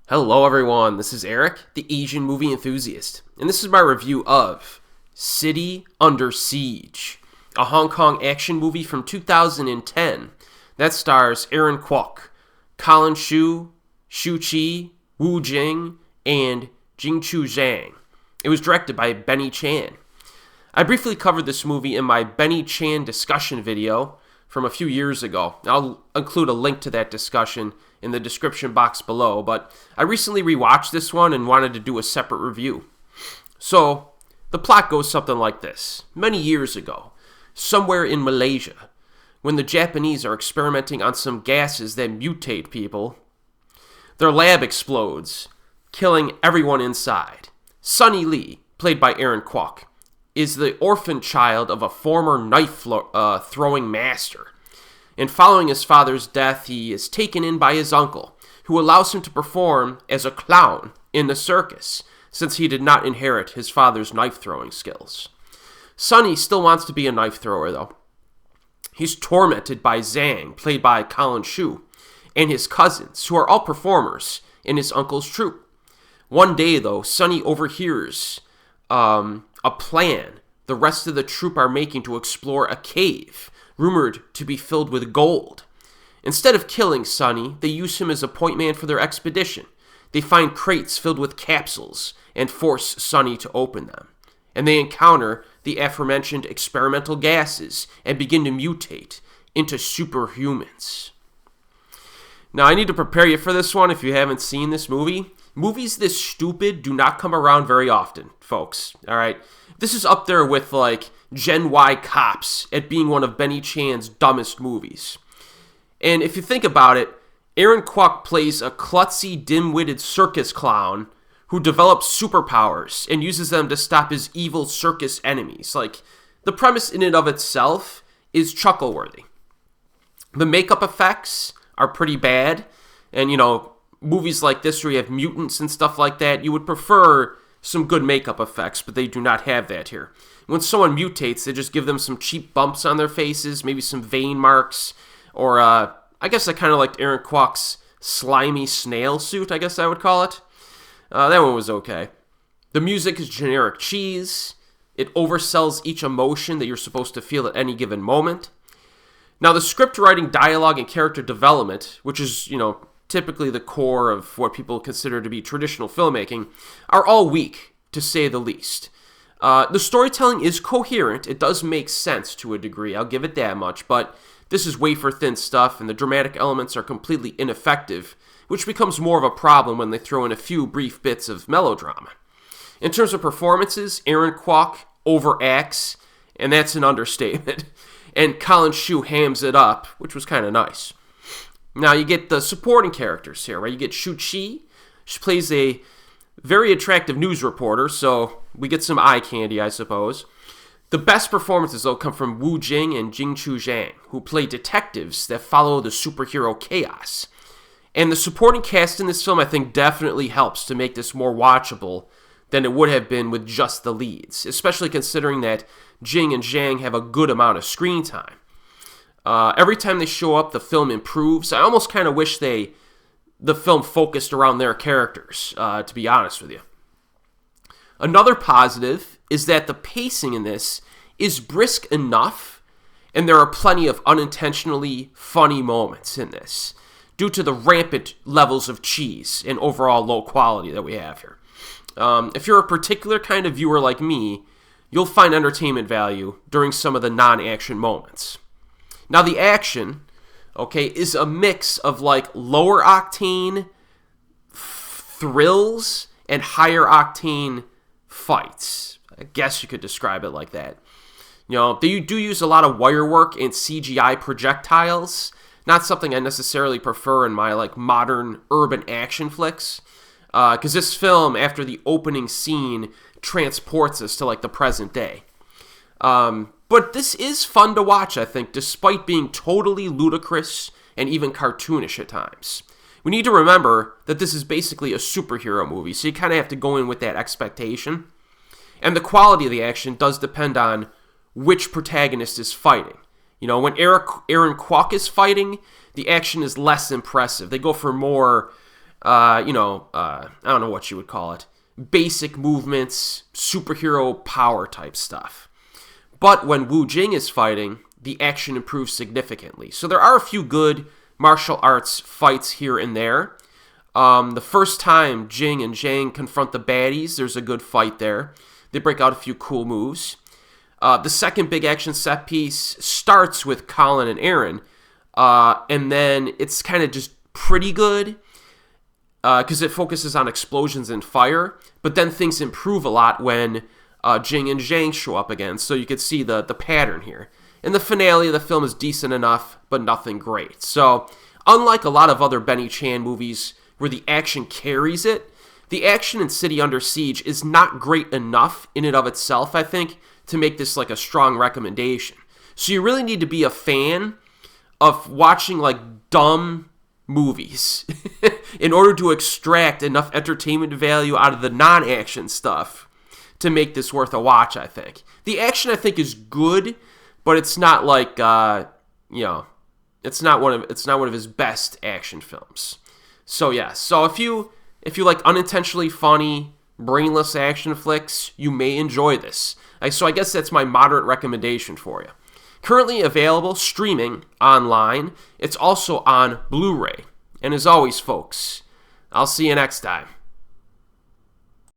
Hello everyone, this is Erik, the Asian movie enthusiast, and this is my review of City Under Siege, a Hong Kong action movie from 2010 that stars Aaron Kwok, Collin Chou, Shu Qi, Wu Jing, and Jingchu Zhang. It was directed by Benny Chan. I briefly covered this movie in my Benny Chan discussion video from a few years ago. I'll include a link to that discussion in the description box below, but I recently rewatched this one and wanted to do a separate review. So, the plot goes something like this. Many years ago, somewhere in Malaysia, when the Japanese are experimenting on some gases that mutate people, their lab explodes, killing everyone inside. Sonny Lee, played by Aaron Kwok, is the orphaned child of a former knife-throwing master. And following his father's death, he is taken in by his uncle, who allows him to perform as a clown in the circus, since he did not inherit his father's knife-throwing skills. Sonny still wants to be a knife thrower, though. He's tormented by Zhang, played by Collin Chou, and his cousins, who are all performers in his uncle's troupe. One day, though, Sonny overhears a plan the rest of the troupe are making to explore a cave rumored to be filled with gold. Instead of killing Sonny, they use him as a point man for their expedition. They find crates filled with capsules and force Sonny to open them. And they encounter the aforementioned experimental gases and begin to mutate into superhumans. Now, I need to prepare you for this one if you haven't seen this movie. Movies this stupid do not come around very often, folks. Alright? This is up there with, like, Gen Y Cops at being one of Benny Chan's dumbest movies. And if you think about it, Aaron Kwok plays a klutzy, dim-witted circus clown who develops superpowers and uses them to stop his evil circus enemies. Like, the premise in and of itself is chuckle-worthy. The makeup effects are pretty bad, and, movies like this where you have mutants and stuff like that, you would prefer some good makeup effects, but they do not have that here. When someone mutates, they just give them some cheap bumps on their faces, maybe some vein marks, or I guess I kind of liked Aaron Kwok's slimy snail suit, I guess I would call it. That one was okay. The music is generic cheese. It oversells each emotion that you're supposed to feel at any given moment. Now, the script writing, dialogue, and character development, which is, typically the core of what people consider to be traditional filmmaking, are all weak, to say the least. The storytelling is coherent. It does make sense to a degree. I'll give it that much. But this is wafer-thin stuff, and the dramatic elements are completely ineffective, which becomes more of a problem when they throw in a few brief bits of melodrama. In terms of performances, Aaron Kwok overacts, and that's an understatement. And Collin Chou hams it up, which was kind of nice. Now, you get the supporting characters here, right? You get Shu Qi. She plays a very attractive news reporter, so we get some eye candy, I suppose. The best performances, though, come from Wu Jing and Jingchu Zhang, who play detectives that follow the superhero chaos. And the supporting cast in this film, I think, definitely helps to make this more watchable than it would have been with just the leads, especially considering that Jing and Zhang have a good amount of screen time. Every time they show up, the film improves. I almost kind of wish the film focused around their characters, to be honest with you. Another positive is that the pacing in this is brisk enough, and there are plenty of unintentionally funny moments in this, due to the rampant levels of cheese and overall low quality that we have here. If you're a particular kind of viewer like me, you'll find entertainment value during some of the non-action moments. Now, the action, is a mix of, lower octane thrills and higher octane fights. I guess you could describe it like that. They do use a lot of wire work and CGI projectiles. Not something I necessarily prefer in my, modern urban action flicks. Because this film, after the opening scene, transports us to, the present day. But this is fun to watch, I think, despite being totally ludicrous and even cartoonish at times. We need to remember that this is basically a superhero movie, so you kind of have to go in with that expectation. And the quality of the action does depend on which protagonist is fighting. When Aaron Kwok is fighting, the action is less impressive. They go for more I don't know what you would call it, basic movements, superhero power type stuff. But when Wu Jing is fighting, the action improves significantly. So there are a few good martial arts fights here and there. The first time Jing and Zhang confront the baddies, there's a good fight there. They break out a few cool moves. The second big action set piece starts with Collin and Aaron, and then it's kind of just pretty good because it focuses on explosions and fire, but then things improve a lot when Jing and Zhang show up again, so you can see the pattern here. And the finale of the film is decent enough, but nothing great. So, unlike a lot of other Benny Chan movies where the action carries it, the action in City Under Siege is not great enough in and of itself, I think, to make this like a strong recommendation. So you really need to be a fan of watching like dumb movies in order to extract enough entertainment value out of the non-action stuff to make this worth a watch, I think. The action, I think, is good, but it's not like, it's not one of his best action films. So yeah, so if you like unintentionally funny, brainless action flicks, you may enjoy this. So I guess that's my moderate recommendation for you. Currently available streaming online. It's also on Blu-ray. And as always, folks, I'll see you next time.